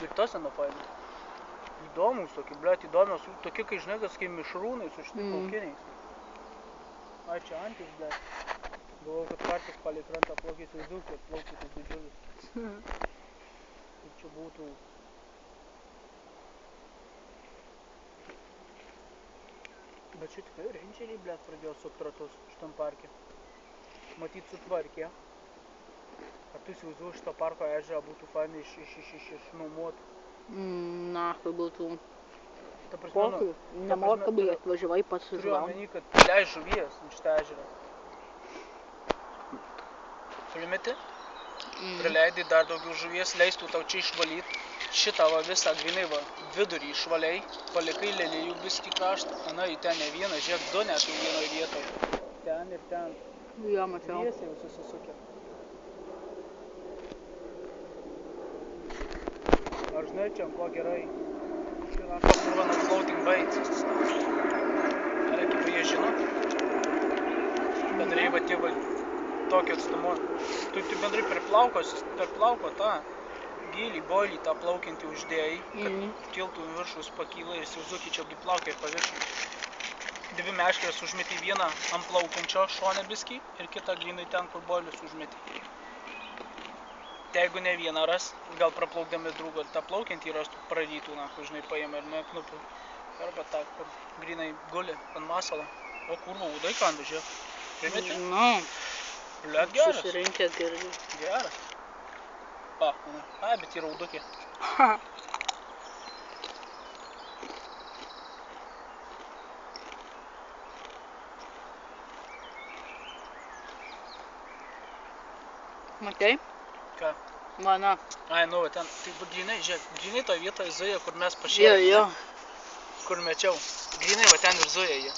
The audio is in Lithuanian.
Ir tas ena faina. Įdomus tokie, blėt, įdomios, tokie, kai žinai, kas kaip mišrūnai su šitai plaukiniais. Ai, čia antis, blėt. Galvau, kad kartais palei krantą plaukys vaizdu, kad plaukytis didžiulis. Ir čia būtų... Bet čia tikrai rangeriai, blėt, pradėjo sukt ratus šitam parke. Matyt, sutvarkė. Ar tu įsivaizduoji, šito parko ežerą būtų fainai išnuomot? Na, kai būtų... Ta prasme, Kokiu? Nemokamai atvažiavai pats su Turiu žuvom. omeny, kad leis žuvies ant šitą ežerą. Primeti? Prileidai dar daugiau žuvies, leistų tau čia išvalyti. Šitą va visą grinai va vidurį išvaliai, palikai lelijų biskį kraštą. Ana, į ten ne vieną, žiūrėk, du net jau vienoje vietoje. Ten ir ten. Jo, mačiau. Dviese jau susisukę. Ar žinai, čia ant ko gerai? Yra one of floating bait. Ar kaip jie žino? Bendrai va tie va tokio atstumo. Tu bendrai per plauko tą gilį, boilį tą plaukiantį uždėjai, kad kiltų viršus pakyla ir įsivaizduokit, čia du plaukiai paviršiai. Dvi meškerės užmeti vieną ant plaukiančio šone biskį ir kitą grinai ten, kur boilius užmeti. Tai jeigu ne vieną ras, gal praplaukdami drugą tą plaukiantį rastų prarytų, na, kur žinai paėmė ir nueknupių. Arba tą, kur grinai guli ant masalo. O kurva, udai kandu, žiūrėk. Primečiu? Nu. Liet geras. Susirinkė girdi. Geras. A, bet yra udukė. Matei? Ką? Mano. Ai, nu, ten, tai grinai, žiūrėk, grinai to vietoje zuja, kur mes pašėlėme. Jo. Kur mečiau. Grinai, va ten ir zuja jie.